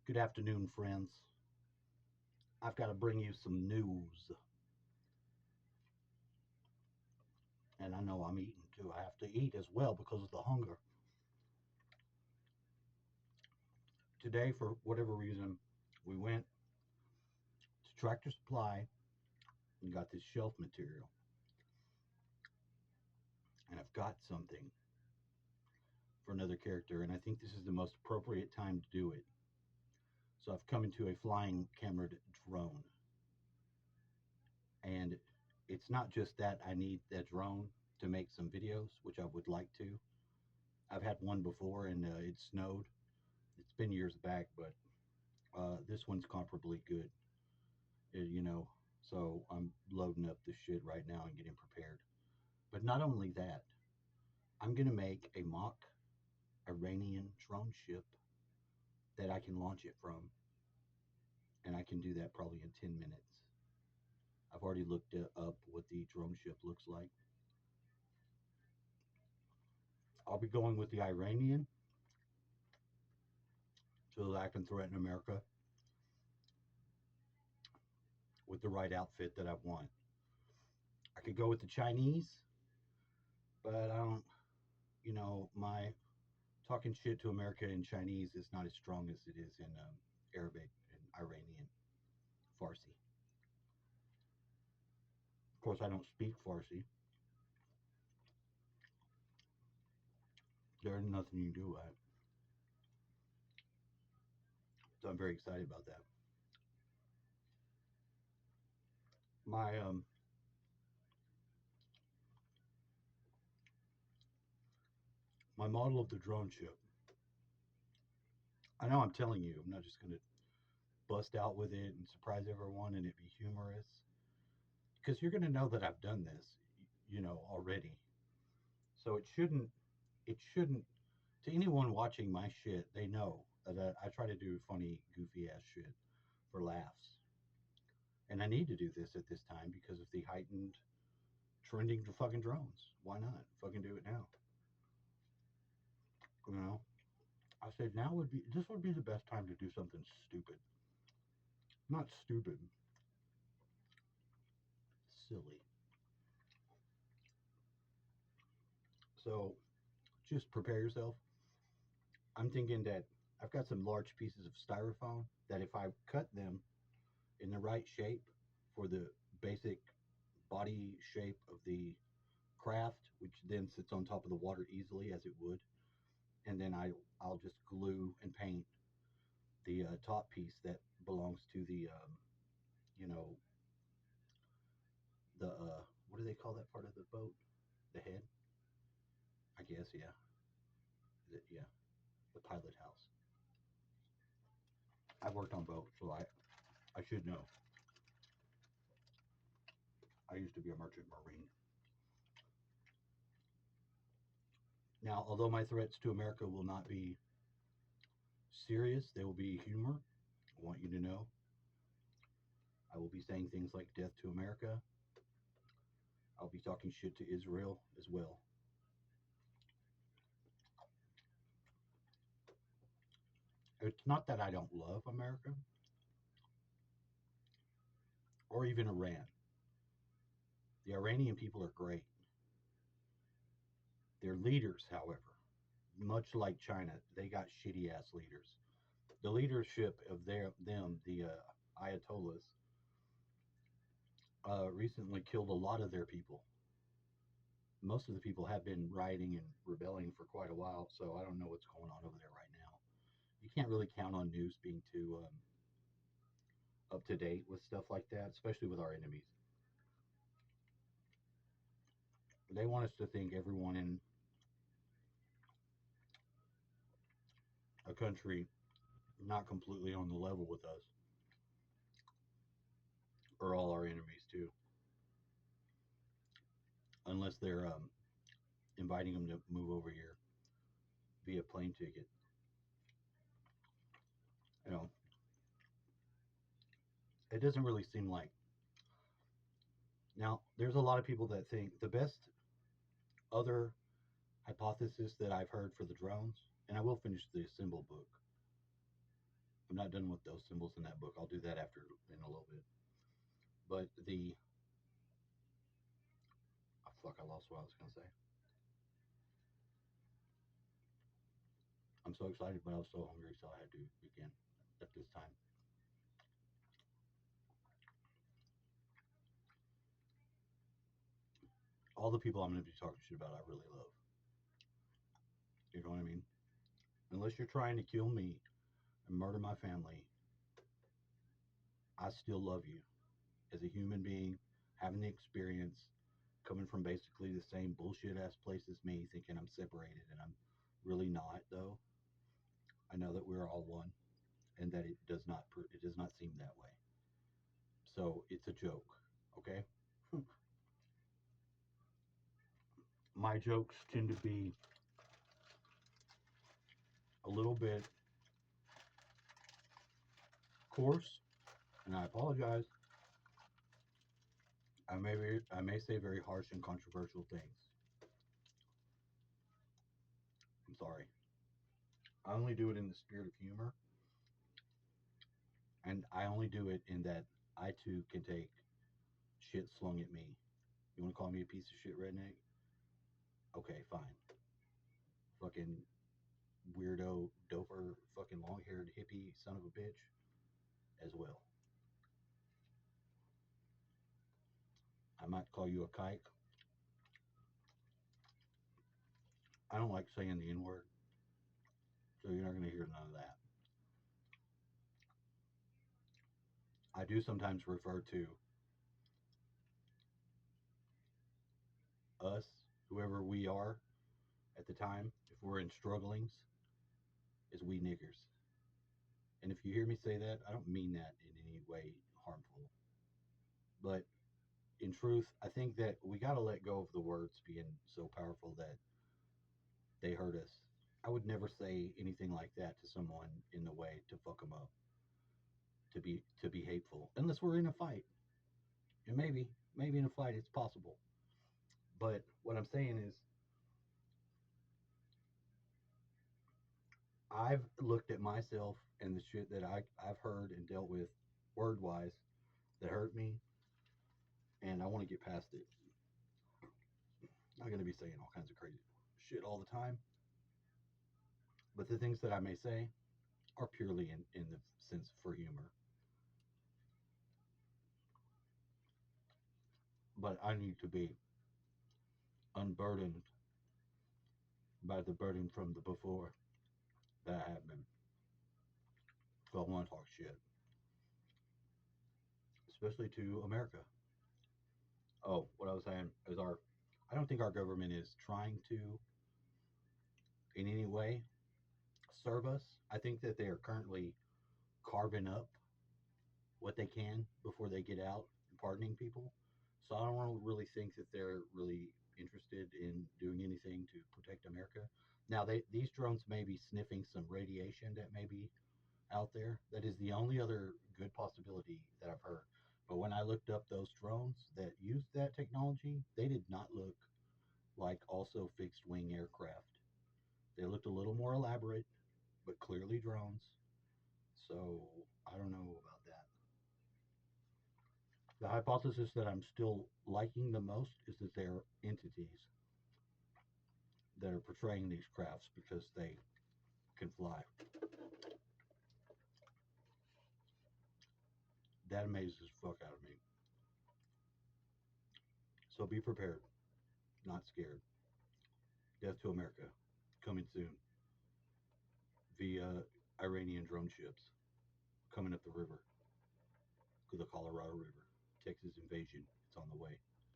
Good afternoon, friends. I've got to bring you some news. And I know I'm eating too. I have to eat as well because of the hunger. Today, for whatever reason, we went to Tractor Supply and got this shelf material. And I've got something for another character, and I think this is the most appropriate time to do it. So I've come into a flying cameraed drone. And it's not just that I need that drone to make some videos, which I would like to. I've had one before and it snowed. It's been years back, but this one's comparably good, you know. So I'm loading up this shit right now and getting prepared. But not only that, I'm gonna make a mock Iranian drone ship that I can launch it from, and I can do that probably in 10 minutes. I've already looked up what the drone ship looks like. I'll be going with the Iranian so that I can threaten America with the right outfit that I want. I could go with the Chinese, but I don't, my talking shit to America in Chinese is not as strong as it is in Arabic and Iranian Farsi. Of course, I don't speak Farsi. There's nothing you can do about it. So I'm very excited about that. My my model of the drone ship. I know I'm telling you, I'm not just gonna bust out with it and surprise everyone and it be humorous because you're gonna know that I've done this, already. So it shouldn't to anyone watching my shit. They know that I try to do funny, goofy ass shit for laughs. And I need to do this at this time because of the heightened trending fucking drones. Why not? Fucking do it now. You know? I said this would be the best time to do something stupid. Not stupid, silly. So just prepare yourself. I'm thinking that I've got some large pieces of styrofoam that if I cut them in the right shape for the basic body shape of the craft, which then sits on top of the water easily as it would, and then I'll just glue and paint the top piece that belongs to the you know the what do they call that part of the boat? The head, I guess. Yeah, yeah, the pilot house. I've worked on boats, so I should know. I used to be a merchant marine. Now, although my threats to America will not be serious, they will be humor. I want you to know I will be saying things like "death to America." I'll be talking shit to Israel as well. It's not that I don't love America or even Iran. The Iranian people are great. Their leaders, however, much like China, they got shitty ass leaders. The leadership of the Ayatollahs, recently killed a lot of their people. Most of the people have been rioting and rebelling for quite a while, so I don't know what's going on over there right now. You can't really count on news being too up to date with stuff like that, especially with our enemies. They want us to think everyone in a country not completely on the level with us are all our enemies too, unless they're inviting them to move over here via plane ticket. You know, it doesn't really seem like. Now, there's a lot of people that think the best other hypothesis that I've heard for the drones, and I will finish the symbol book. I'm not done with those symbols in that book. I'll do that after in a little bit. But the oh, fuck, I lost what I was gonna say. I'm so excited, but I was so hungry, so I had to begin at this time. All the people I'm going to be talking shit about, I really love. You know what I mean? Unless you're trying to kill me and murder my family, I still love you as a human being, having the experience, coming from basically the same bullshit ass place as me, thinking I'm separated, and I'm really not. Though I know that we're all one, and that it does not seem that way. So it's a joke, okay? My jokes tend to be a little bit coarse, and I apologize. I may say very harsh and controversial things. I'm sorry. I only do it in the spirit of humor, and I only do it in that I too can take shit slung at me. You want to call me a piece of shit redneck? Okay, fine. Fucking weirdo, doper, fucking long haired hippie son of a bitch as well. I might call you a kike. I don't like saying the N word, so you're not going to hear none of that. I do sometimes refer to us, whoever we are at the time, if we're in strugglings, as we niggers. And if you hear me say that, I don't mean that in any way harmful. But in truth, I think that we got to let go of the words being so powerful that they hurt us. I would never say anything like that to someone in the way to fuck them up, to be hateful, unless we're in a fight. And maybe in a fight it's possible. But what I'm saying is, I've looked at myself and the shit that I've heard and dealt with word wise that hurt me, and I want to get past it. I'm not going to be saying all kinds of crazy shit all the time, but the things that I may say are purely in the sense for humor. But I need to be unburdened by the burden from the before that I have been. So I want to talk shit, especially to America. Oh, what I was saying is I don't think our government is trying to in any way serve us. I think that they are currently carving up what they can before they get out and pardoning people. So I don't really think that they're really interested in doing anything to protect America. Now, these drones may be sniffing some radiation that may be out there. That is the only other good possibility that I've heard. But when I looked up those drones that used that technology, they did not look like also fixed wing aircraft. They looked a little more elaborate, but clearly drones. So I don't know about that. The hypothesis that I'm still liking the most is that they're entities that are portraying these crafts because they can fly. That amazes the fuck out of me. So be prepared, not scared. Death to America, coming soon via Iranian drone ships coming up the river, the Colorado River. Texas invasion, it's on the way.